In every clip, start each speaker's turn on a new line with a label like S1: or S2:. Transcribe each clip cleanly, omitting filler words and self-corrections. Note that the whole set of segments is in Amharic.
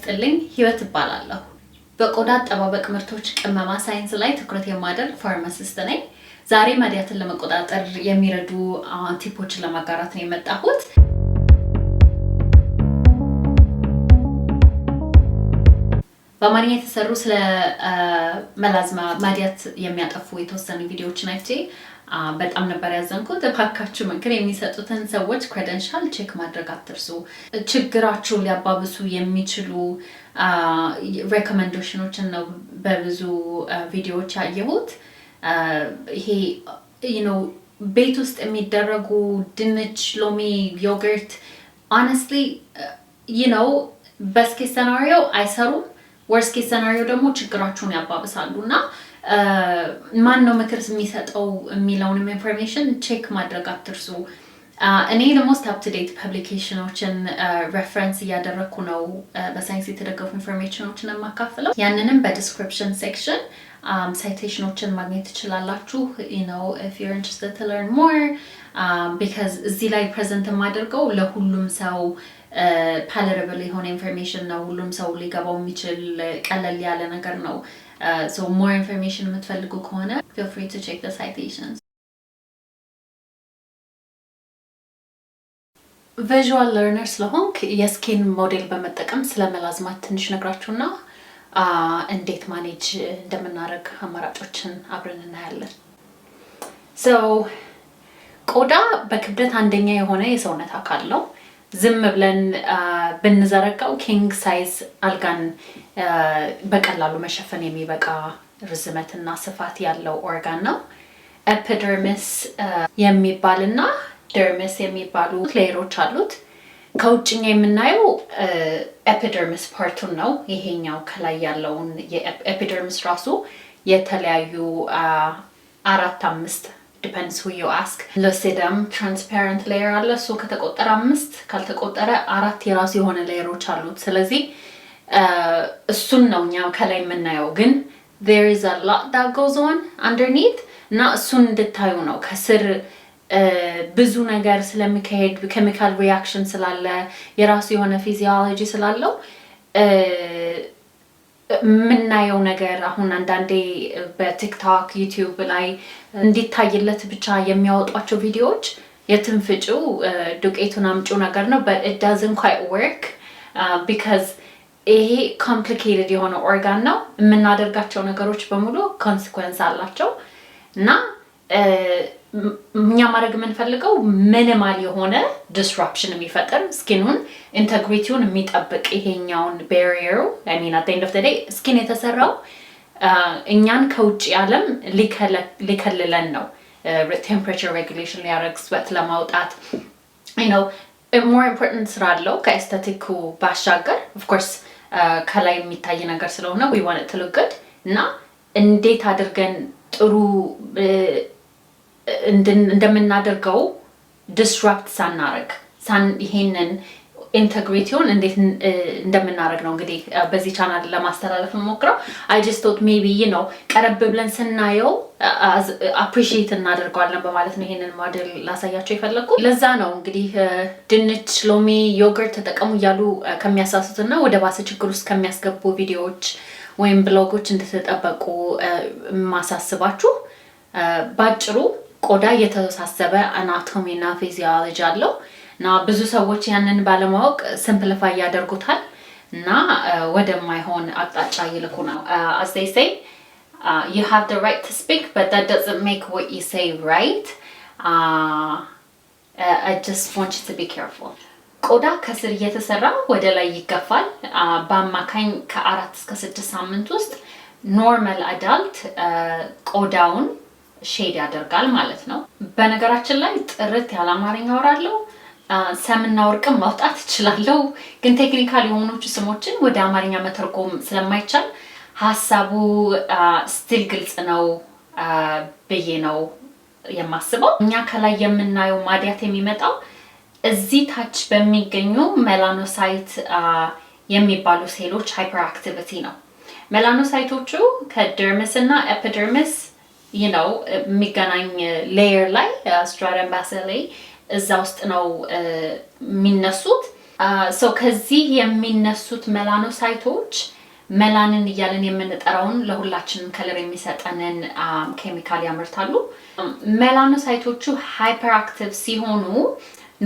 S1: ይስጥልኝ ህይወት እባላለሁ በቆዳ አጠባበቅ ምርቶች ቅመማ ሳይንስ ላይ ትኩረት የማደርግ ፋርማሲስት ነኝ ዛሬ ማዲያትን ለመቆጣጠር የሚረዱ ቲፖችን ለማጋራት ነው የመጣሁት በማንኛ የተሰሩ ስለ መላዝማ ማዲያት የሚያጠፉ የተወሰኑ ቪዲዮዎችን አይቼ በጣም ነበር ያዘንኩት ተፓካችሁ ምክር የሚሰጡትን ሰዎች ክሬደንሻል ቼክ ማድረግ አትርሱ ችግራችሁ ሊያባብሱ የሚችሉ ሪኮመንዴሽኖችን ነው በብዙ ቪዲዮዎች ያየሁት ይሄ ቤት ውስጥ የሚደረጉ ድንች ሎሚ ዮገርት honestly best case scenario አይሰሩም worst case scenario ደግሞ ችግራችሁን ያባብሳሉና ማን ነው ምክር የሚሰጠው የሚለውንም ኢንፎርሜሽን ቼክ ማድረግ አትርሱ እኔ ለሞስት አፕ ቱ ዴት ፐብሊኬሽኖችን ሬፈረንስ ያደረኩ ነው በሳይንስ የተደገፉ ኢንፎርሜሽኖችን ማካፈለው ያንንም በዲስክሪፕሽን ሴክሽን citationoችን ማግኘት ትችላላችሁ if you're interested to learn more because እዚህ ላይ ፕሬዘንት ማድረገው ለሁሉም ሰው palatable የሆነ ኢንፎርሜሽን ነው ሁሉም ሰው ሊገባው የሚችል ቀለል ያለ ነገር ነው so more information የምትፈልጉ ከሆነ feel free to check the citations visual learner ስለሆንክ የስኪን ሞዴል በመጠቀም ስለ መላዝማ ትንሽ ነግራችሁና እንዴት ማኔጅ እንደምናደርግ አማራጮችን አብረን እናያለን so ቆዳ በክብደት አንደኛ የሆነ የሰውነት አካል ነው ዝም ብለን ብንዘረጋው ኪንግ ሳይዝ አልጋን በቀላሉ መሸፈን የሚበቃ ርዝመትና ስፋት ያለው ኦርጋን ነው ኤፒደርሚስ የሚባልና ደርሚስ የሚባሉ ሌየሮች አሉት ከውጭኛ የምናየው ኤፒደርሚስ ፓርቱን ነው ይሄኛው ከላይ ያለውን የኤፒደርሚስ ራሱ የተለያዩ 4-5 depends who you ask lucidum transparent layer አለ ሶ ከተቆጠረ 5 ካልተቆጠረ 4 የራሱ የሆነ ሌየሮች አሉት ስለዚህ እሱን ነው ኛው ከላይ የምናየው ግን there is a lot that goes on underneath እና እሱን እንድታዩ ነው ከስር ብዙ ነገር ስለሚካሄድ ኬሚካል ሪአክሽን ስላለ የራሱ የሆነ ፊዚዮሎጂ ስላለው ምናየው ነገር አሁን አንዳንዴ በቲክቶክ ዩቲዩብ ላይ እንዲታይለት ብቻ የሚያወጧቸው ቪዲዮዎች የትንፍጩ ዱቄቱን አምጩ ነገር ነው but it doesn't quite work because ይሄ complicated የሆነ ኦርጋን ነው የምናደርጋቸው ነገሮች በሙሉ consequence አላቸው እና እኛ ማድረግ የምንፈልገው ሚኒማል የሆነ disruption የሚፈጠር ስኪኑን ኢንተግሪቲውን የሚጠብቅ ይሄኛውን barrier I mean at the end of the day ስኪን የተሰራው እኛን ከውጭ ዓለም ሊከልለን ነው temperature regulation ሊያደርግ sweat ለማውጣት more important ስራ አለው ከኤስቴቲኩ ባሻገር of course ከላይ የሚታይ ነገር ስለሆነ we want it to look good እና እንዴት አድርገን ጥሩ እንደምናደርገው disrupt ሳናረግ ይሄንን ኢንተግሪቲውን እንዴት እንደምናረግ ነው እንግዲህ በዚህ ቻናል ለማስተላለፍ እንሞክረው I just thought maybe ቀረብ ብለን ስናየው appreciate እናደርጋለን በማለት ነው ይሄንን ሞዴል ላሳያችሁ የፈለኩት ለዛ ነው እንግዲህ ድንች ሎሚ ዮገርት ተጠቀሙ ያሉ ከሚያሳስቱና ወደ ባሰ ችግር ውስጥ ከሚያስገቡ ቪዲዮዎች ወይም ብሎጎች እንድትጠበቁ ማሳስባችሁ ባጭሩ ቆዳ የተሳሰበ አናቶሚና ፊዚዮሎጂ አለው እና ብዙ ሰዎች ያንን ባለማወቅ ሲምፕሊፋይ ያደርጉታል እና ወደማይሆን አቅጣጫ ይልኩናል as they say you have the right to speak but that doesn't make what you say right I just want you to be careful ቆዳ ከስር እየተሰራ ወደ ላይ ይገፋል በአማካኝ ከ4 እስከ 6 ሳምንት ውስጥ ኖርማል አዳልት ቆዳውን ሼድ ያደርጋል ማለት ነው በነገራችን ላይ ጥርት ያለ አማርኛ ወራለው ሰምና ወርቅም ማውጣት ይችላልው ግን ቴክኒካሊ የሆኑት ስሞችን ወደ አማርኛ መተርጎም ስለማይቻል ሐሳቡ ስቲል ግልጽ ነው በየ ነው የማስበው እኛ ከላይ የምናየው ማዲያት የሚመጣው እዚህ ታች በሚገኙ ሜላኖሳይት የሚባሉ ሴሎች ሃይፐርአክቲቪቲ ነው ሜላኖሳይቶቹ ከደርሚስ እና ኤፒደርሚስ የሚገናኝ ሌየር ላይ ስትራተም ባሲሊ እዛ ውስጥ ነው የሚነሱት ሶ ከዚህ የሚነሱት ሜላኖሳይቶች ሜላኒን እያለን የምንጠራውን ለሁላችንም ከለር የሚሰጠንን ኬሚካል ያመርታሉ። ሜላኖሳይቶቹ ሃይፐርአክቲቭ ሲሆኑ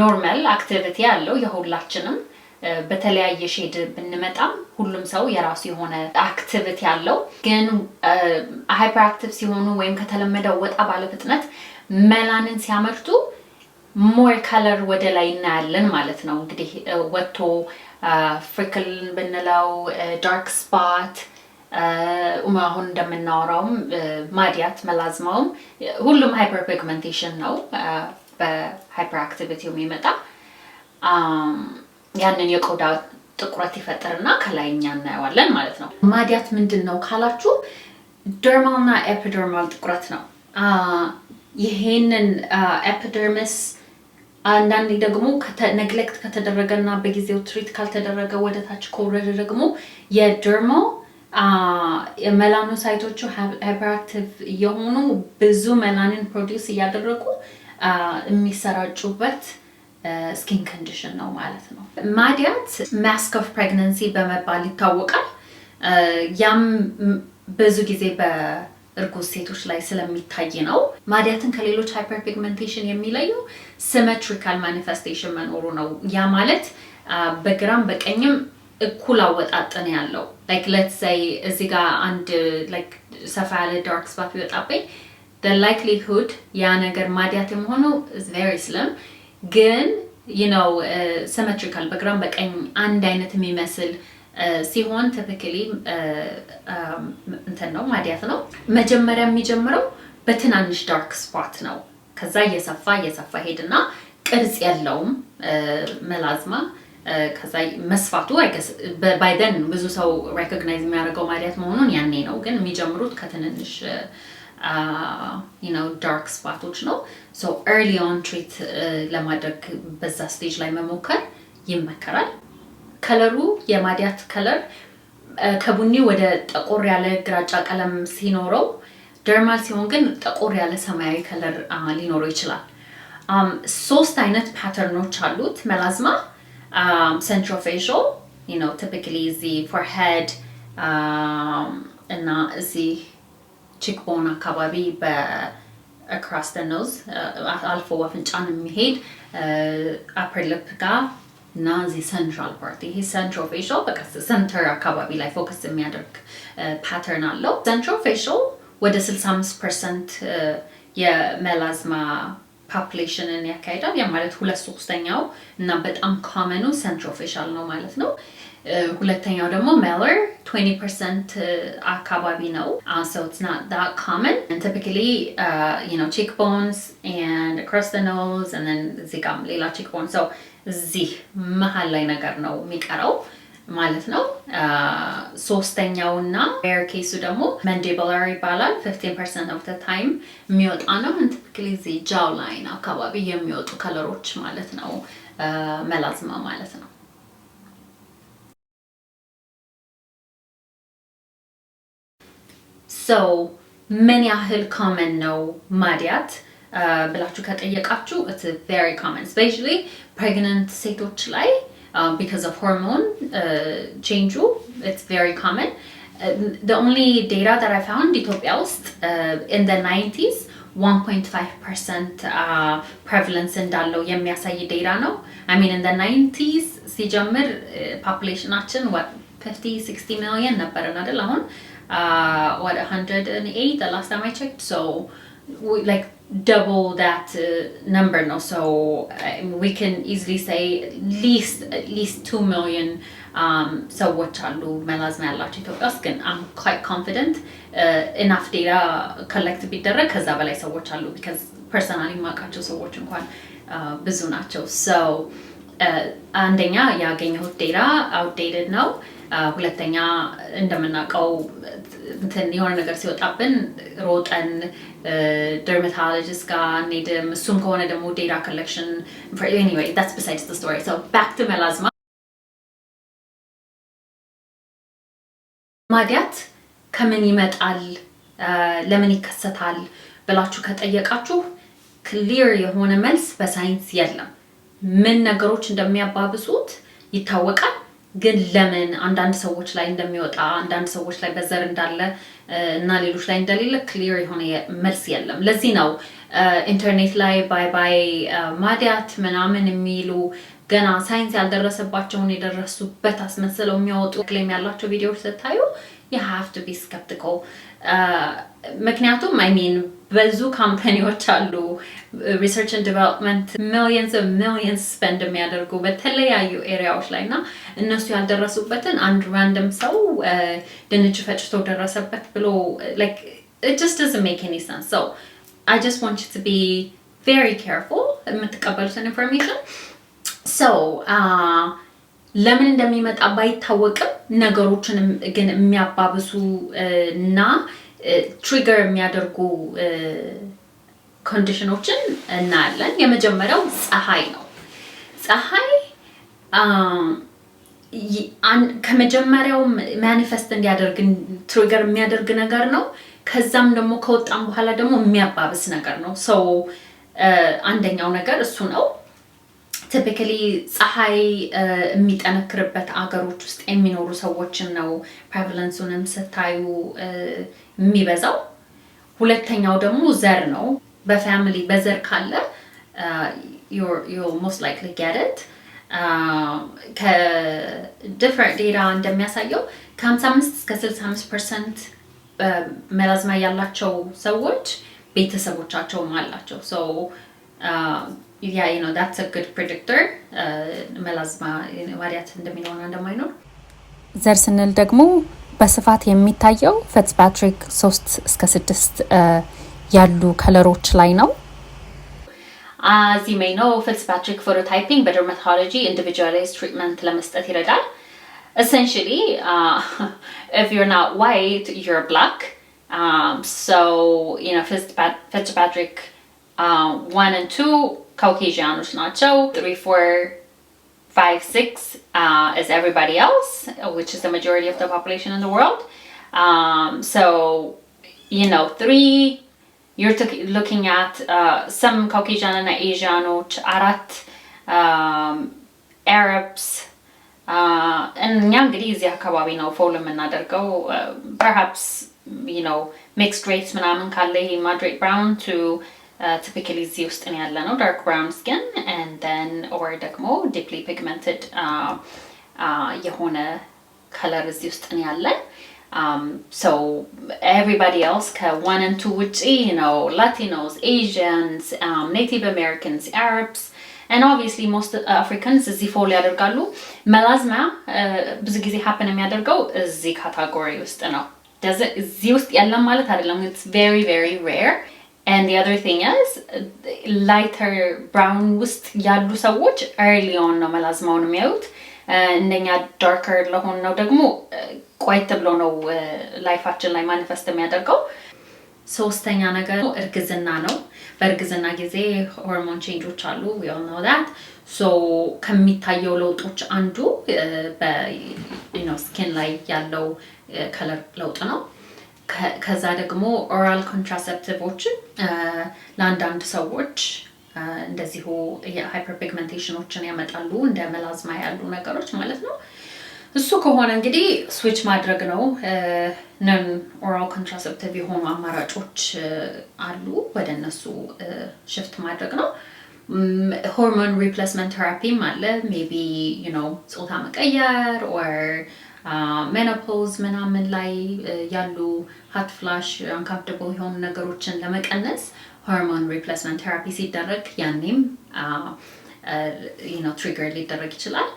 S1: ኖርማል አክቲቪቲ ያለው የሁላችንም በተለያየ ሼድ ብንመጣም ሁሉም ሰው የራሱ የሆነ አክቲቪቲ ያለው ግን ሃይፐርአክቲቭ ሲሆኑ ወይም ከተለመደው ወጣ ባለ ፍጥነት ሜላኒን ሲያመርቱ ሞር ከለር ወደ ላይ እናያለን ማለት ነው። እንግዲህ ወጥቶ ፍሪክል ብንለው ዳርክ ስፖት አሁን እንደምናወራውም ማዲያት መላዝማውም ሁሉም ሃይፐርፒግመንቴሽን ነው በሃይፐርአክቲቪቲው የሚመጣ ያንን የቆዳ ጥቁረት ይፈጠርና ከላይኛ እናየዋለን ማለት ነው። ማዲያት ምንድነው ካላችሁ ደርማልና ኤፒደርማል ጥቁረት ነው። ይሄንን ኤፒደርሚስ አንዳንዴ ደግሞ ነግሌክት ከተደረገና በጊዜው ትሪት ካልተደረገ ወደ ታች ከወረደ ደግሞ የደርማው የሜላኖሳይቶቹ ሃይፐርአክቲቭ የሆኑ ብዙ ሜላኒን ፕሮዲውስ እያደረጉ የሚሰራጩበት ስኪን ኮንዲሽን ነው ማለት ነው። ማዲያት ማስክ ኦፍ ፕሬግናንሲ በመባል ይታወቃል። ያም ብዙ ጊዜ በእርጉዝ ሴቶች ላይ ስለሚታይ ነው። ማዲያትን ከሌሎች ሃይፐርፒግመንቴሽን የሚለየው ሲሜትሪካል ማኒፌስቴሽን መኖሩ ነው። ያ ማለት በግራም በቀኝም እኩል አወጣጥን ያለው ላይክ ሌትስ ሴይ እዚህ ጋር አንድ ላይክ ሰፋ ያለ ዳርክ ስፖት ቢወጣብኝ the likelihood ያ ነገር ማዲያት የመሆኑ is very slim ግን ሲሜትሪካል በግራም በቀኝ አንድ አይነት የሚመስል ሲሆን typically እንትን ነው ማዲያት ነው። መጀመሪያ የሚጀምረው በትናንሽ ዳርክ ስፖት ነው። ከዛ እየሰፋ ሄድና ቅርጽ የለውም ሜላዝማ ከዛ መስፋቱ by then ብዙ ሰው ሪኮግናይዝ የሚያደርገው ማዲያት መሆኑን ያኔ ነው። ግን የሚጀምሩት ከትንንሽ dark spots ነው። So early on treat ለማድረግ በዛ ስቴጅ ላይ መሞከር ይመከራል። ከለሩ የማዲያት ከለር ከቡኒ ወደ ጠቆር ያለ ግራጫ ቀለም ሲኖረው ደርማል ሲሆን ግን ጠቆር ያለ ሰማያዊ ከለር ሊኖረው ይችላል። ሶስት አይነት ፓተርኖች አሉት ሜላዝማ centrofacial typically the forehead እና እዚህ cheekbone አካባቢ across the nose አልፎ አፍንጫን የሚሄድ upper lip ጋር እና the central part ይሄ centrofacial በቃ center አካባቢ ላይ ፎከስ የሚያደርግ ፓተርን አለው። centrofacial ወደ 65% የሜላዝማ ፖፑሌሽንን ያካሂዳል። ያ ማለት 2/3 እና በጣም ኮመኑ centrofacial ነው ማለት ነው። ሁለተኛው ደግሞ malar 20% አካባቢ ነው። So it's not that common and typically cheekbones and across the nose and then እዚህ ጋር ሌላ cheekbone so እዚህ መሃል ላይ ነገር ነው የሚቀረው ማለት ነው። ሶስተኛውና rare case ደግሞ mandibular ይባላል 15% of the time የሚወጣ ነው። and typically እዚህ jaw line አካባቢ የሚወጡ ከለሮች ማለት ነው ሜላዝማ ማለት ነው። So ምን ያህል common ነው ማዲያት ብላችሁ ከጠየቃችሁ it's very common especially pregnant ሴቶች ላይ because of hormone change it's very common. The only data that I found Ethiopia ውስጥ in the 90s 1.5% prevalence እንዳለው የሚያሳይ ዴታ ነው። I mean in the 90s ሲጀምር populationአችን what 50-60 million ነበርን አይደል? አሁን what 108 the last time I checked so like double that number now so we can easily say at least 2 million ሰዎች አሉ ሜላዝማ ያላቸው ኢትዮጵያ ውስጥ ግን I'm quite confident enough data collect ቢደረግ ከዛ በላይ ሰዎች አሉ because personally ማውቃቸው ሰዎች እንኳን ብዙ ናቸው so አንደኛ ያገኘሁት ዴታ outdated ነው። ሁለተኛ እንደምናውቀው እንትን የሆነ ነገር ሲወጣብን ሮጠን dermatologist ጋር እንሄድም እሱም ከሆነ ደግሞ data collection anyway that's besides the story so back to melasma ማዲያት ከምን ይመጣል ለምን ይከሰታል ብላችሁ ከጠየቃችሁ ክሊር የሆነ መልስ በሳይንስ የለም። ምን ነገሮች እንደሚያባብሱት ይታወቃል ግን ለምን አንዳንድ ሰዎች ላይ እንደሚወጣ አንዳንድ ሰዎች ላይ በዘር እንዳለ እና ሌሎች ላይ እንደሌለ ክሊር የሆነ መልስ የለም ለዚህ ነው ኢንተርኔት ላይ ባይ ማዲያት ምናምን የሚሉ ገና ሳይንስ ያልደረሰባቸውን የደረሱበት አስመስለው የሚያወጡ ክሌም ያላቸው ቪዲዮዎች ስታዩ you have to be skeptical ምክንያቱም I mean ብዙ ካምፓኒዎች አሉ research and development millions spend የሚያደርጉ በተለያዩ ኤሪያዎች ላይና እነሱ ያልደረሱበትን አንድ ራንደም ሰው ድንች ፈጭቶ ደረሰበት ብሎ like it just doesn't make any sense so I just want you to be very careful የምትቀበሉትን information so ለምን እንደሚመጣ ባይታወቅም ነገሮችን ግን የሚያባብሱ እና ትሪገር የሚያደርጉ ኮንዲሽኖችን እናያለን የመጀመሪያው ፀሐይ ነው ፀሐይ ከመጀመሪያው ማኒፌስት እንዲያደርግ ትሪገር የሚያደርግ ነገር ነው ከዛም ደግሞ ከወጣም በኋላ ደግሞ የሚያባብስ ነገር ነው so አንደኛው ነገር እሱ ነው typically ፀሐይ የሚጠነክርበት አገሮች ውስጥ የሚኖሩ ሰዎችን ነው prevalence-ንም ስታዩ የሚበዛው ሁለተኛው ደግሞ ዘር ነው በፋሚሊ በዘር ካለ you'll most likely get it different data እንደሚያሳየው ከ55 እስከ 65% melasma ያላቸው ሰዎች ቤተሰቦቻቸውም አላቸው so yeah you know that's a good predictor melasma ማዲያት እንደሚኖርና እንደማይኖር
S2: ዘር ስንል ደግሞ በስፋት የሚታየው ፊትዝፓትሪክ 3 እስከ 6 ያሉ ከለሮች ላይ ነው
S1: as you may know Fitzpatrick phenotyping by dermatology individualized treatment ለመስጠት ይረዳል essentially if you're not white you're black so you know Fitzpatrick 1 and 2 Caucasians nacho 3 4 5 6 is everybody else which is the majority of the population in the world so you know 3 you're looking at some Caucasian and Asianoch arat Arabs and እንግዲህ እዚህ አካባቢ ነው ፎሎ የምናደርገው perhaps you know mixed race ምናምን ካለ ይሄ moderate brown to typically እዚህ ውስጥ ነው ያለ ነው dark brown skin and then or ደግሞ deeply pigmented የሆነ color እዚህ ውስጥ ነው ያለ so everybody else one and two which you know Latinos Asians Native Americans Arabs and obviously most Africans እዚህ ፎሎ ያደርጋሉ melasma ብዙ ጊዜ happen የሚያደርገው እዚህ category ውስጥ ነው does it እዚህ ውስጥ ያለ ማለት አይደለም it's very very rare and the other thing is lighter brown ውስጥ ያሉ ሰዎች early on ነው melasma-ውን የሚያዩት እንደኛ darker ለሆነ ነው ደግሞ quite ብሎ ነው ላይፋችን ላይ ማኒፌስት የሚያደርገው ሶስተኛ ነገር እርግዝና ነው በእርግዝና ጊዜ ሆርሞን ቼንጆች አሉ we all know that so ከሚታየው ለውጦች አንዱ you know skin ላይ ያለው color ለውጥ ነው ከዛ ደግሞ oral contraceptives ለአንዳንድ ሰዎች እንደዚሁ የሃይፐርፒግሜንቴሽኖችን ያመጣሉ እንደ melasma ያሉ ነገሮች ማለት ነው እሱ ከሆነ እንግዲህ ስዊች ማድረግ ነው ነን oral contraceptive የሆኑ አማራጮች አሉ ወደነሱ shift ማድረግ ነው hormone replacement therapy አለ maybe you know ጾታ መቀየር or menopause ምናምን ላይ ያሉ hot flash uncomfortable የሆኑ ነገሮችን ለመቀነስ hormone replacement therapy ሲደረግ ያኔም you know trigger ሊደረግ ይችላል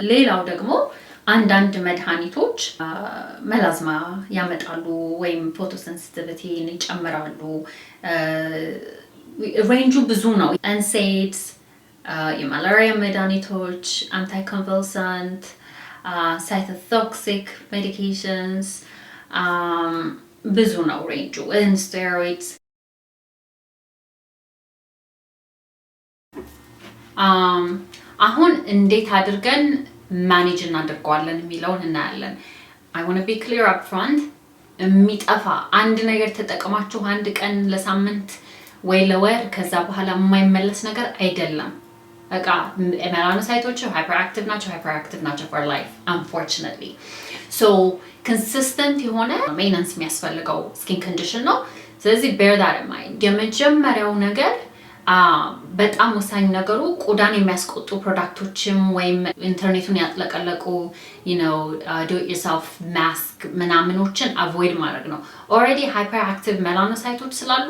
S1: ሌላው ደግሞ አንዳንድ መድኃኒቶች melasma ያመጣሉ ወይም photosensitivity ይጨምራሉ ሬንጁ ብዙ ነው NSAIDs የማላሪያ መድኃኒቶች anticonvulsant cytotoxic medications ብዙ ነው ሬንጁ and steroids አሁን እንዴት አድርገን ማኔጅ እናደርጋለን የሚለውን እናያለን I want to be clear up front የሚጠፋ አንድ ነገር ተጠቅማችሁ አንድ ቀን ለሳምንት ወይ ለወር ከዛ በኋላ የማይመለስ ነገር አይደለም melanocytes hyperactive ናቸው for life, unfortunately. So consistent የሆነ maintenance የሚያስፈልገው skin condition ነው። ስለዚህ bear that in mind. የመጀመሪያው ነገር በጣም ወሳኝ ነገሩ ቆዳን የሚያስቆጡ ፕሮዳክቶችም ወይም ኢንተርኔቱን ያጥለቀለቁ do it yourself mask ምናምኖችን avoid ማድረግ ነው። already hyperactive melanocytes ስላሉ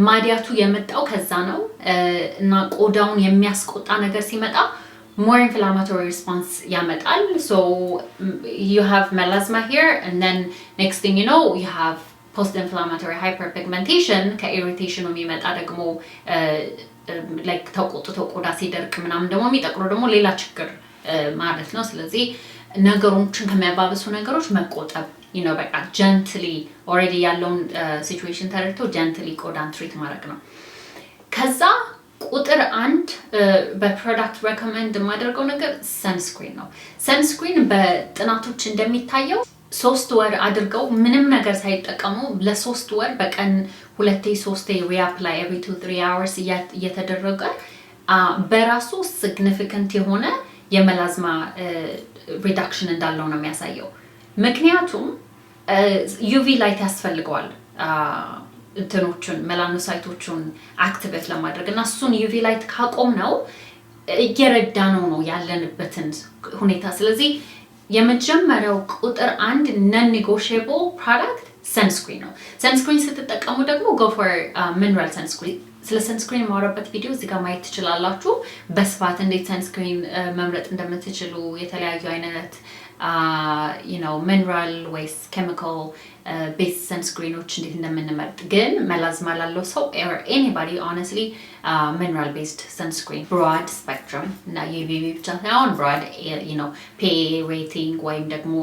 S1: ማዲያቱ የመጣው ከዛ ነው እና ቆዳውን የሚያስቆጣ ነገር ሲመጣ more inflammatory response ያመጣል. So you have melasma here, and then next thing you know you have post-inflammatory hyperpigmentation ከኢሪቴሽኑ የሚመጣ ደግሞ like ተቆጥቶ ቆዳ ሲደርቅ ምናምን ደግሞ የሚጠቅሩ ደግሞ ሌላ ችግር ማለት ነው። ስለዚህ ነገሮችን ከሚያባብሱ ነገሮች መቆጠብ በቃ gently already ያለውን situation ተረድቶ gently ቆዳን ትሪት ማድረግ ነው። ከዛ ቁጥር 1 በፕሮዳክት recommend የማደርገው ነገር sunscreen ነው። sunscreen በጥናቶች እንደሚታየው 3 ወር አድርገው ምንም ነገር ሳይጠቀሙ ለ3 ወር በቀን 2-3 reapply every 2-3 hours እየተደረገ በራሱ significant የሆነ የመላዝማ reduction እንዳለው ነው የሚያሳየው። ምክንያቱም UV light ያስፈልገዋል እንትኖቹን melanocytes activate ለማድረግ እና እሱን UV light ካቆም ነው እየረዳ ነው ያለንበትን ሁኔታ። ስለዚህ የመጀመሪያው ቁጥር 1 non-negotiable product sunscreen ነው። sunscreen ስትጠቀሙ ደግሞ go for mineral sunscreen። ስለ sunscreen ማውራበት ቪዲዮ እዚህ ጋር ማየት ትችላላችሁ። በስፋት እንዴት sunscreen መምረጥ እንደምትችሉ የተለያዩ አይነት mineral waste chemical based sunscreenoች እንዴት እንደምንመርጥ ግን melasma ላለው ሰው or anybody honestly mineral based sunscreen broad spectrum እና UVB ብቻ ሳይሆን broad PA rating ወይም ደግሞ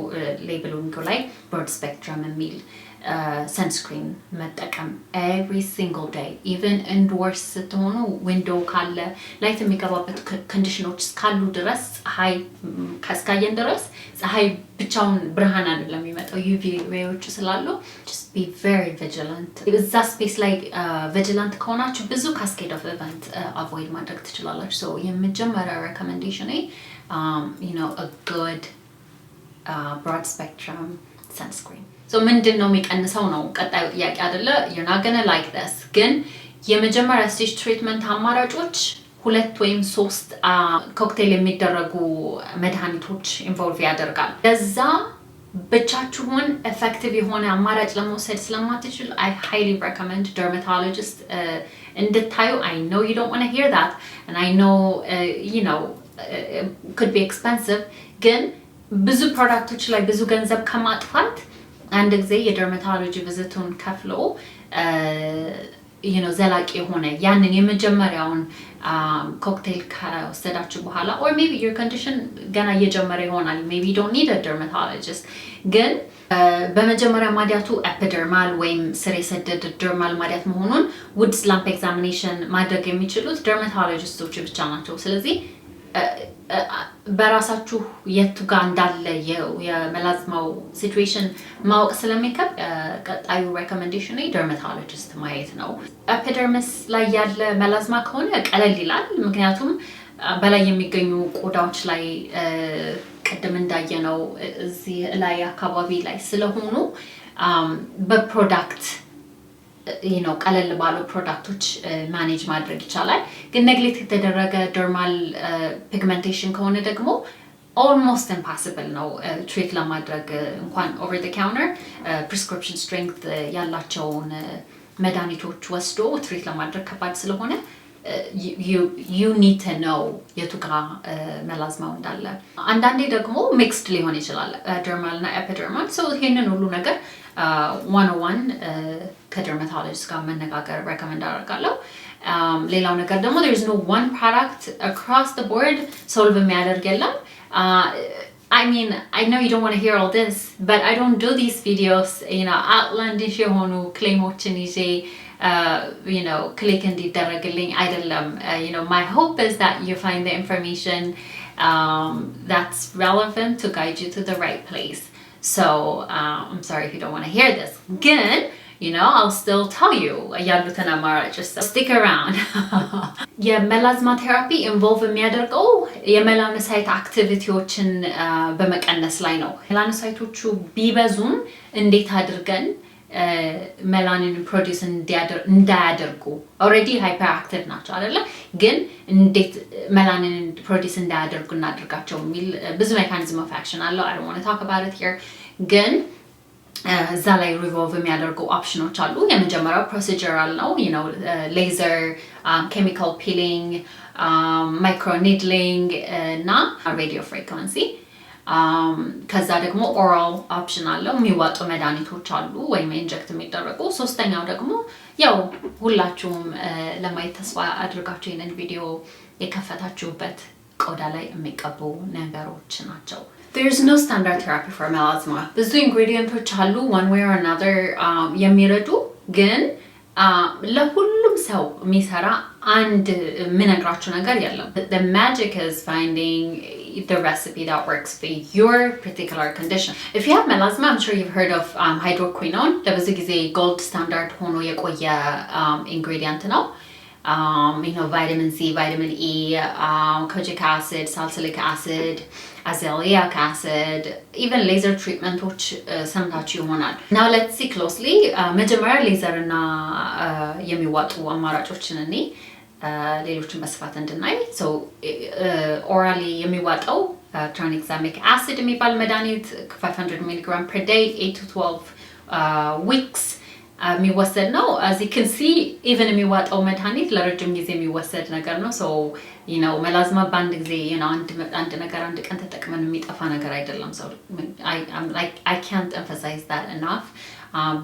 S1: ሌብሉንግ ላይ broad spectrum የሚል sunscreen መጠቀም every single day, even indoors ስትሆኑ window ካለ light የሚገባበት conditions ካሉ ድረስ ፀሐይ ካስካየን ድረስ ፀሐይ ብቻውን ብርሃን አይደለም የሚመጣው UV rays ስላሉ just be very vigilant. እዛ ስፔስ ላይ vigilant ከሆናችሁ ብዙ cascade of event avoid ማድረግ ትችላላችሁ። so የመጀመሪያ recommendation a good broad spectrum sunscreen. so ምንድነው የሚቀንሰው ነው ቀጣዩ ጥያቄ አይደለ? you're not going to like this ግን የመጀመሪያ ስቴጅ ትሪትመንት አማራጮች 2 ወይም 3 ኮክቴል የሚደረጉ መድኃኒቶች ኢንቮልቭ ያደርጋል። ለዛ ብቻችሁን effective የሆነ አማራጭ ለመውሰድ ስለማትችሉ I highly recommend dermatologist እንድታዩ. I know you don't want to hear that and I know could be expensive ግን ብዙ ፕሮዳክቶች ላይ ብዙ ገንዘብ ከማጥፋት አንድ ጊዜ የደርማቶሎጂ ቪዚቱን ከፍሎ ዘላቂ የሆነ ያንን የመጀመሪያውን ኮክቴል ከወሰዳችሁ በኋላ or maybe your condition ገና እየጀመረ ይሆናል, maybe you don't need a dermatologist ግን በመጀመሪያ ማዲያቱ epidermal ወይም ስር የሰደደ dermal ማዲያት መሆኑን Wood's lump examination ማድረግ የሚችሉት dermatologists ብቻ ናቸው። ስለዚህ በራሳችሁ የቱ ጋር እንዳለ የመላዝማው ሲቹዌሽን ማወቅ ስለሚከብድ ቀጣዩ ሪኮሜንዴሽን ደርማቶሎጂስት ማየት ነው። ኤፒደርሚስ ላይ ያለ መላዝማ ከሆነ ቀለል ይላል፣ ምክንያቱም በላይ የሚገኙ ቆዳዎች ላይ ቅድም እንዳየነው እዚህ ላይ አካባቢ ላይ ስለሆኑ በፕሮዳክት ቀለል ባሉ ፕሮዳክቶች ማኔጅ ማድረግ ይቻላል። ግን ኔግሌክት የተደረገ ደርማል ፒግመንቴሽን ከሆነ ደግሞ almost impossible ነው ትሪት ለማድረግ እንኳን over the counter prescription strength ያላቸውን መድኃኒቶች ወስዶ ትሪት ለማድረግ ከባድ ስለሆነ you need to know የቱ ጋር መላዝማው እንዳለ። አንዳንዴ ደግሞ ሚክስድ ሊሆን ይችላል ደርማል እና ኤፒደርማል። so ይሄንን ሁሉ ነገር 101 ከደርማቶሎጂስት ጋር መነጋገር recommend አደርጋለሁ። ሌላው ነገር ደግሞ there is no one product across the board solve የሚያደርግ የለም። I mean, I know you don't want to hear all this, but I don't do these videos, outlandish የሆኑ ክሌሞችን ይዤ click እንዲደረግልኝ አይደለም። my hope is that you find the information that's relevant to guide you to the right place. So I'm sorry if you don't want to hear this. ግን you know, I'll still tell you ያሉትን አማራጮች stick around. የሜላዝማ ቴራፒ ኢንቮልቭ የሚያደርገው የሜላኖሳይት አክቲቪቲዎችን በመቀነስ ላይ ነው። ሜላኖሳይቶቹ ቢበዙም እንዴት አድርገን melanin produce እንዳያደርጉ already hyperactive ናቸው አይደለ ግን እንዴት melanin produce እንዳያደርጉ እናድርጋቸው የሚል ብዙ mechanism of action አለው I don't want to talk about it here ግን እዛ ላይ revolve የሚያደርጉ ኦፕሽኖች አሉ የመጀመሪያው procedural ነው you know laser chemical peeling micro needling እና radio frequency ከዛ ደግሞ oral option አለው የሚዋጡ መድኃኒቶች አሉ ወይም ኢንጀክት የሚደረጉ ሶስተኛው ደግሞ ያው ሁላችሁም ለማየት ተስፋ አድርጋችሁ ይሄንን ቪዲዮ የከፈታችሁበት ቆዳ ላይ የሚቀቡ ነገሮች ናቸው There's no standard therapy for melasma ብዙ ኢንግሪዲየንቶች አሉ one way or another የሚረዱ ግን ለሁሉም ሰው የሚሰራ አንድ ምንግራችሁ ነገር የለም The magic is finding the recipe that works for your particular condition. If you have melasma, I'm sure you've heard of hydroquinone. ለብዙ ጊዜ gold standard ሆኖ የቆየ ingredient ነው. You know, vitamin C, vitamin E, kojic acid, salicylic acid, azelaic acid, even laser treatment which ሰምታችሁ ይሆናል. Now let's see closely. መጀመሪያ laser እና የሚዋጡ አማራጮችን እኔ ሌሎችን በስፋት እንድናይ so orally የሚዋጣው tranexamic acid የሚባል መድኃኒት 500 mg per day 8 to 12 weeks የሚወሰድ ነው as you can see even የሚዋጣው መድኃኒት ለረጅም ጊዜ የሚወሰድ ነገር ነው so you know melasma ባንድ ጊዜ you know አንድ ነገር አንድ ቀን ተጠቅመን የሚጠፋ ነገር አይደለም so I can't emphasize that enough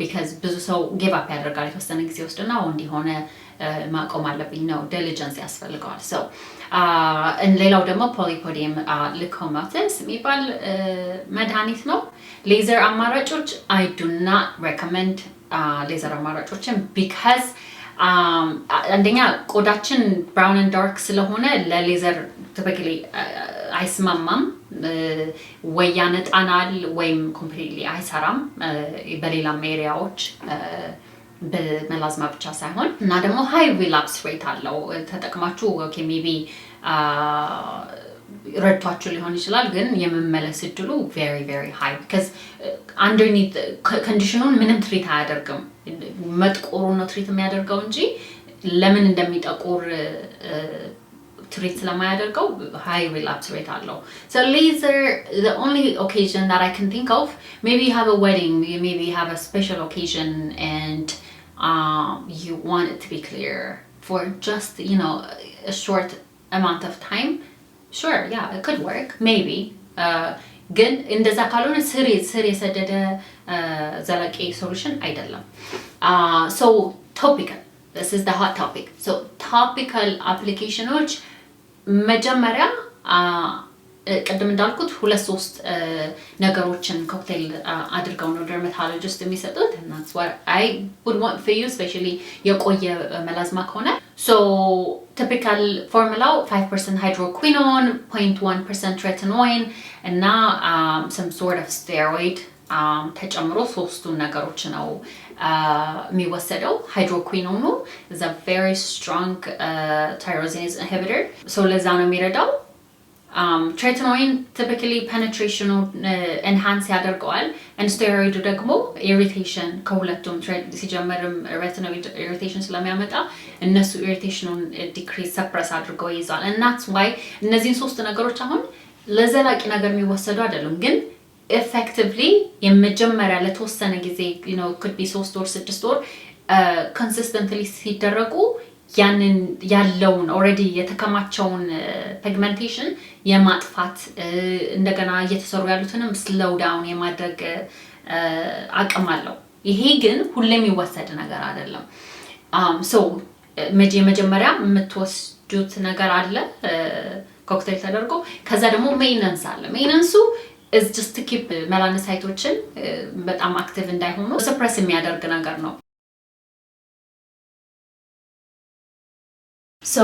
S1: because ብዙ ሰው give up ያደርጋል የተወሰነ ጊዜ ወስድና እንዲሆነ ማቆም አለብኝ ነው diligence ያስፈልጋል so ሌላው ደግሞ polypodium licomatus የሚባል መድኃኒት ነው ሌዘር አማራጮች I do not recommend ሌዘር አማራጮችን because አንደኛ ቆዳችን brown and dark ስለሆነ ለሌዘር typically አይስማማም ወይ ያነጣናል ወይም completely አይሰራም በሌላም ኤሪያዎች በሜላዝማ ብቻ ሳይሆን እና ደግሞ high relapse rate አለው ተጠቅማችሁ okay maybe ረድቷችሁ ሊሆን ይችላል ግን የመመለስ እድሉ very very high because underneath conditionውን ምንም ትሪት አያደርግም መጥቆሩ ነው ትሪት የሚያደርገው እንጂ ለምን እንደሚጠቆር ትሪት ስለማያደርገው high relapse rate አለው so laser the only occasion that I can think of maybe you have a wedding maybe you have a special occasion and you want it to be clear for just you know a short amount of time sure yeah it could work maybe ግን እንደዛ ካልሆነ ስር የሰደደ ዘላቂ solution አይደለም so topical this is the hot topic so topical applications መጀመሪያ ቀደም እንዳልኩት ሁለት ሶስት ነገሮችን ኮክቴል አድርገው ነው dermatologist የሚሰጡት and that's what I would want for you especially የቆየ melasma ከሆነ so typical formula 5% hydroquinone 0.1% retinoid እና some sort of steroid ተጨምሮ ሶስቱ ነገሮች ነው የሚወሰደው hydroquinone is a very strong tyrosinase inhibitor so ለዛ ነው የሚረዳው tretinoin typically penetration enhance ያደርገዋል and steroid ደግሞ irritation ከሁለቱም ሲጀመርም retinoid irritation ስለሚያመጣ እነሱ irritationን decrease suppress አድርገው ይዛል and that's why እነዚህን ሶስት ነገሮች አሁን ለዘላቂ ነገር የሚወሰዱ አይደሉም ግን effectively የመጀመሪያ ለተወሰነ ጊዜ you know could be 3 or 6 or consistently ሲደረጉ ያንን ያለውን already የተከማቸውን pigmentation የማጥፋት እንደገና እየተሰሩ ያሉትንም slow down የማድረግ አቅም አለው ይሄ ግን ሁሌም ይወሰድ ነገር አይደለም so መጀመሪያ የምትወስዱት ነገር አለ ኮክቴል ተደርጎ ከዛ ደግሞ maintenance አለ maintenance is just to keep melanocytes በጣም active እንዳይሆኑ suppress የሚያደርግ ነገር ነው so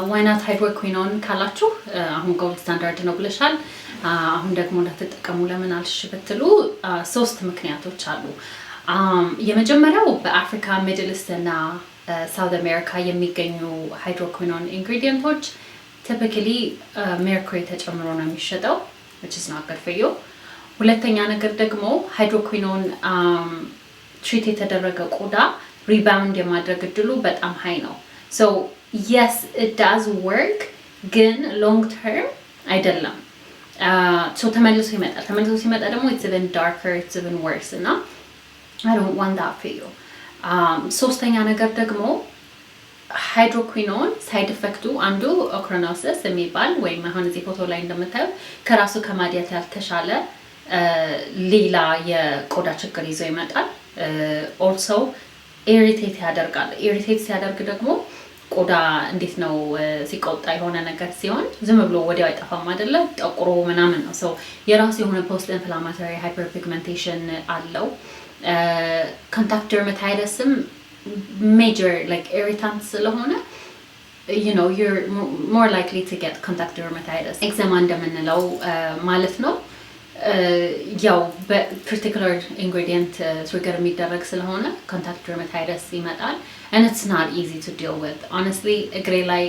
S1: why not hydroquinone ካላችሁ አሁን gold standard ነው ብለሻል አሁን ደግሞ እንዳትጠቀሙ ለምን አልሽ ብትሉ ሶስት ምክንያቶች አሉ የመጀመሪያው በአፍሪካ ሚድል ኢስት እና ሳውዝ አሜሪካ የሚገኙ ሃይድሮኩዊኖን ኢንግሪዲየንቶች typically mercury ተጨምሮ ነው የሚሸጠው which is not good for you ሁለተኛ ነገር ደግሞ ሃይድሮኩዊኖን ትሪት የተደረገ ቆዳ ሪባውንድ የማድረግ እድሉ በጣም ሃይ ነው so yes it does work ግን long term አይደለም so ተመልሶ ሲመጣ ደግሞ it's even darker it's even worse እና I don't want that for you ሶስተኛ ነገር ደግሞ ሃይድሮኩዊኖን ሳይድ ኢፌክቱ አንዱ ኦክሮኖሲስ የሚባል ወይም አሁን እዚህ ፎቶ ላይ እንደምታዩት ከራሱ ከማዲያት ያልተሻለ ሌላ የቆዳ ችግር ይዞ ይመጣል also irritate ያደርጋል irritate ሲያደርግ ደግሞ ቆዳ እንዴት ነው ሲቆጣ የሆነ ነገር ሲሆን ዝም ብሎ ወዲያው አይጠፋም አይደለ ጠቁሮ ምናምን ነው so የራሱ የሆነ post inflammatory hyperpigmentation አለው contact dermatitis major like irritant ስለሆነ you know you're more likely to get contact dermatitis eczema እንደምንለው ማለት ነው ያው በparticular ingredient trigger የሚደረግ ስለሆነ contact dermatitis ይመጣል and it's not easy to deal with honestly እግሬ ላይ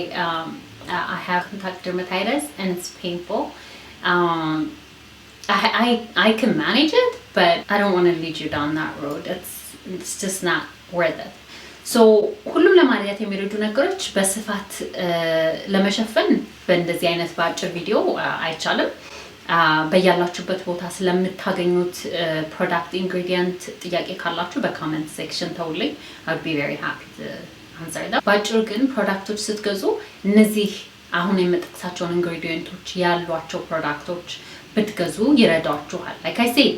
S1: I have contact dermatitis and it's painful I can manage it but I don't want to lead you down that road it's just not worth it so ሁሉም ለማድያት የሚረዱ ነገሮች በስፋት ለመሸፈን በእንደዚህ አይነት ባጭር ቪዲዮ አይቻልም በያላችሁበት ቦታ ስለምታገኙት ፕሮዳክት ኢንግሪዲየንት ጥያቄ ካላችሁ በኮሜንት ሴክሽን ተውልኝ I would be very happy to answer that ባጭሩ ግን ፕሮዳክቶች ስትገዙ እነዚህ አሁን የምጠቅሳቸውን ኢንግሪዲየንቶች ያሏቸው ፕሮዳክቶች ብትገዙ ይረዳችኋል like I said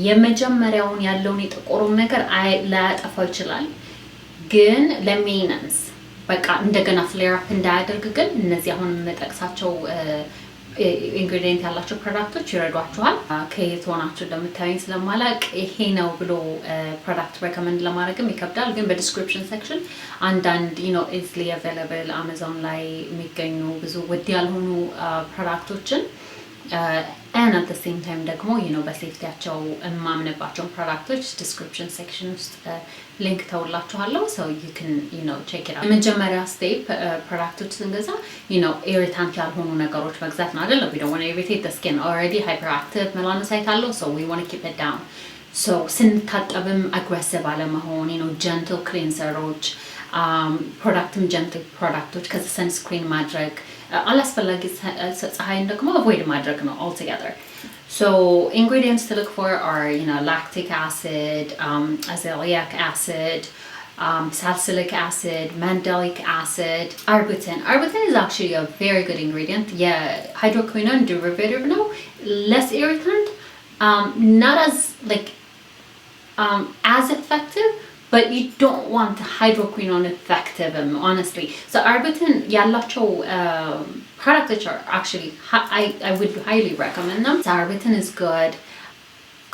S1: የመጀመሪያውን ያለውን የጠቆረው ነገር ላያጠፋው ይችላል ግን ለሜንቴናንስ በቃ እንደገና ፍሌር አፕ እንዳያደርግ ግን እነዚህ አሁን የምጠቅሳቸው ኢንግሪዲየንት ያላቸው ፕሮዳክቶች ይረዷችኋል ከየት ሆናችሁ እንደምታዩኝ ስለማላቅ ይሄ ነው ብሎ ፕሮዳክት ሬኮመንድ ለማድረግም ይከብዳል ግን በዲስክሪፕሽን ሴክሽን አንዳንድ you know easily available አማዞን ላይ የሚገኙ ብዙ ውድ ያልሆኑ ፕሮዳክቶችን and at the same time ደግሞ you know በሴፍቲያቸው የማምንባቸው ፕሮዳክቶች ዲስክሪፕሽን ሴክሽን ውስጥ ሊንክ ተውላችኋለሁ so you can you know check it out የመጀመሪያ ስቴፕ ፕሮዳክቶች ስንገዛ you know irritant ያልሆኑ ነገሮች መግዛት ነው አይደል we don't want to irritate the skin already hyperactive melanocytes አለው so we want to keep it down so ስንታጠብም aggressive አለመሆን you know gentle cleanserዎች ፕሮዳክትም gentle ፕሮዳክቶች ከዛ sunscreen ማድረግ አላስፈላጊ ፀሐይን ደግሞ avoid ማድረግ ነው altogether so ingredients to look for are you know lactic acid azelaic acid salicylic acid mandelic acid arbutin is actually a very good ingredient yeah hydroquinone derivative no less irritant not as like as effective but you don't want hydroquinone effective honestly so arbutin ያላቸው products are actually I would highly recommend them so arbutin is good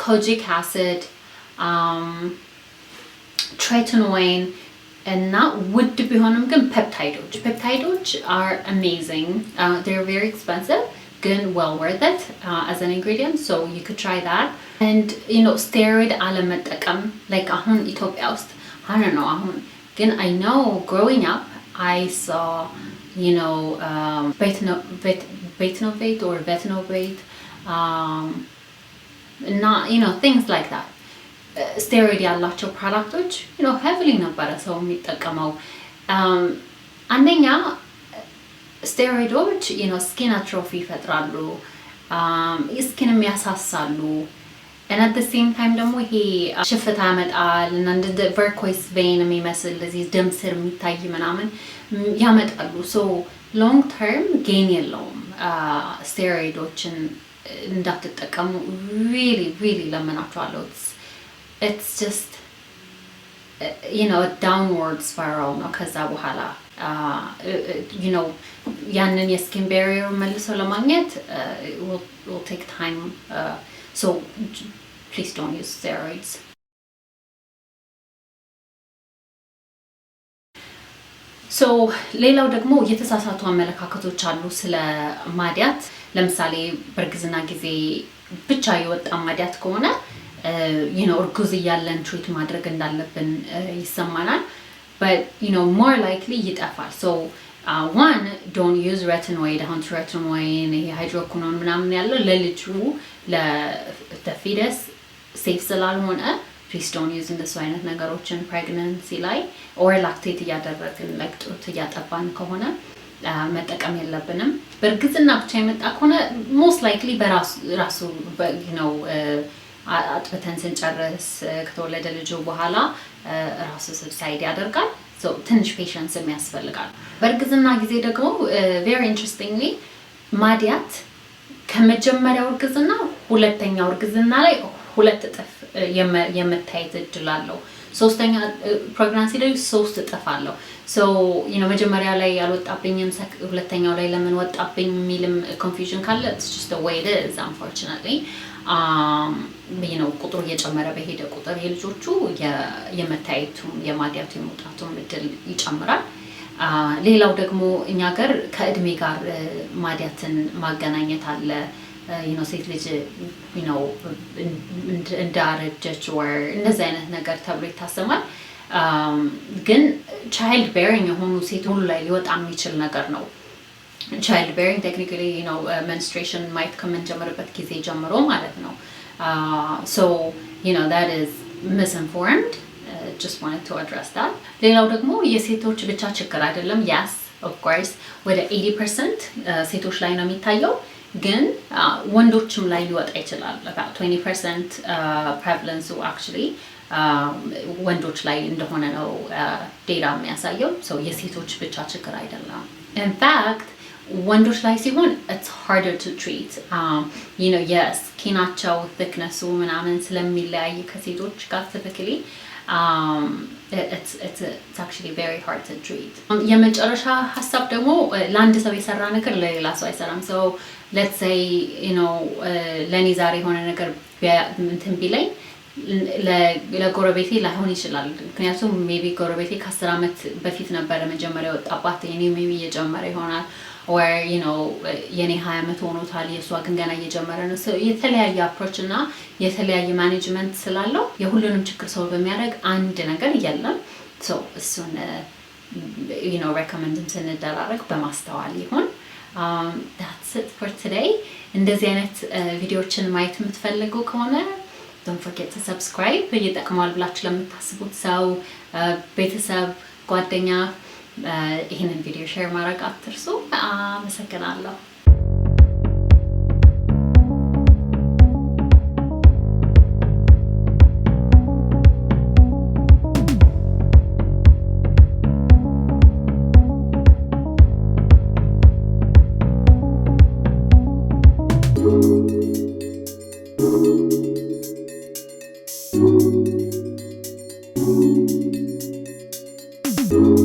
S1: kojic acid tretinoin and not would ቢሆንም ግን peptidoች are amazing they're very expensive ግን well worth it as an ingredient so you could try that and you know steroid አለመጠቀም like ahun Ethiopia ውስጥ I don't know ahun ግን I know growing up I saw you know Vinoperfect or Vinoperfect not you know things like that steroid ያላቸው ፕሮዳክቶች you know heavily ነበረ ሰው የሚጠቀመው አንደኛ steroids you know skin atrophy ይፈጥራሉ skin የሚያሳሳሉ and at the same time ደግሞ ይሄ ሽፍታ ያመጣል እና እንደ varicose vein የሚመስል እዚህ ደም ስር የሚታይ ምናምን ያመጣሉ so long term gain የለውም steroidsን እንዳትጠቀሙ really ለምናችኋለሁ it's just you know a downward spiral ነው ከዛ በኋላ you know ያንን የስኪን barrier መልሶ ለማግኘት it will take time so please don't use steroids so ሌላው ደግሞ የተሳሳቱ አመለካከቶች አሉ ስለ ማዲያት ለምሳሌ በርግዝና ጊዜ ብቻ የወጣ ማዲያት ከሆነ እርጉዝ እያለን ትሪት ማድረግ እንዳለብን ይሰማናል but more likely ይጠፋል so one don't use retinoid አሁን retinoid ይሄ ሃይድሮኩኖን ምናምን ያለው ለልጁ ለፊደስ ሴፍ ስላልሆነ please don't use እንደሱ አይነት ነገሮችን pregnancy ላይ or lactate እያደረግን like ጡት እያጠባን ከሆነ መጠቀም የለብንም በእርግዝና ብቻ የመጣ ከሆነ most likely በራሱ አጥብተን ስንጨርስ ከተወለደ ልጁ በኋላ ራሱ subside ያደርጋል so ትንሽ patience የሚያስፈልጋል በእርግዝና ጊዜ ደግሞ very interestingly ማዲያት ከመጀመሪያው እርግዝና ሁለተኛው እርግዝና ላይ ሁለት እጥፍ የመታየት እድል አለው ሶስተኛ pregnancy ላይ 3 እጥፍ አለው so መጀመሪያ ላይ ያልወጣብኝም ሁለተኛው ላይ ለምን ወጣብኝ የሚልም confusion ካለ it's just the way it is unfortunately ቁጥሩ እየጨመረ በሄደ ቁጥር የልጆቹ የመታየቱ የማዲያቱ የመውጣቱ እድል ይጨምራል ሌላው ደግሞ እኛ ጋር ከእድሜ ጋር ማዲያትን ማገናኘት አለ ሴት ልጅ እንዳረጀች or እንደዚህ አይነት ነገር ተብሎ ይታሰባል ግን child bearing የሆኑ ሴት ሁሉ ላይ ሊወጣ የሚችል ነገር ነው child bearing technically menstruation might ከመጀመርበት ጊዜ ጀምሮ ማለት ነው so that is misinformed just wanted to address that ሌላው ደግሞ የሴቶች ብቻ ችግር አይደለም yes of course ወደ 80% ሴቶች ላይ ነው የሚታየው ግን ወንዶችም ላይ ሊወጣ ይችላል about 20% prevalence actually ወንዶች ላይ እንደሆነ ነው ዴታ የሚያሳየው so የሴቶች ብቻ ችግር አይደለም in fact ወንዶች ላይ ሲሆን it's harder to treat የስኪናቸው thickness ምናምን ስለሚለያይ ከሴቶች ጋር typically it's actually very hard to treat የመጨረሻ ሐሳብ ደግሞ ለአንድ ሰው የሰራ ነገር ለሌላ ሰው አይሰራም so let's say ለኔ ዛሬ የሆነ ነገር እንትን ቢለኝ ለጎረቤቴ ላይሆን ይችላል ምክንያቱም ሜቢ ጎረቤቴ ከ10 አመት በፊት ነበር መጀመሪያ ወጣባት የኔ ሜቢ እየጨመረ ይሆናል or የኔ 20 አመት ሆኖታል የሷ ግን ገና እየጀመረ ነው የተለያየ approach እና የተለያየ management ስላለው የሁሉንም ችግር ሰው በሚያደርግ አንድ ነገር የለም so እሱን recommend ስንደራረግ በማስተዋል ይሁን that's it for today እንደዚህ አይነት ቪዲዮዎችን ማየት የምትፈልጉ ከሆነ don't forget to subscribe ይጠቅማል ብላችሁ ለምታስቡት ሰው ቤተሰብ ጓደኛ ይሄንን ቪዲዮ ሼር ማድረግ አትርሱ አመሰግናለሁ
S3: you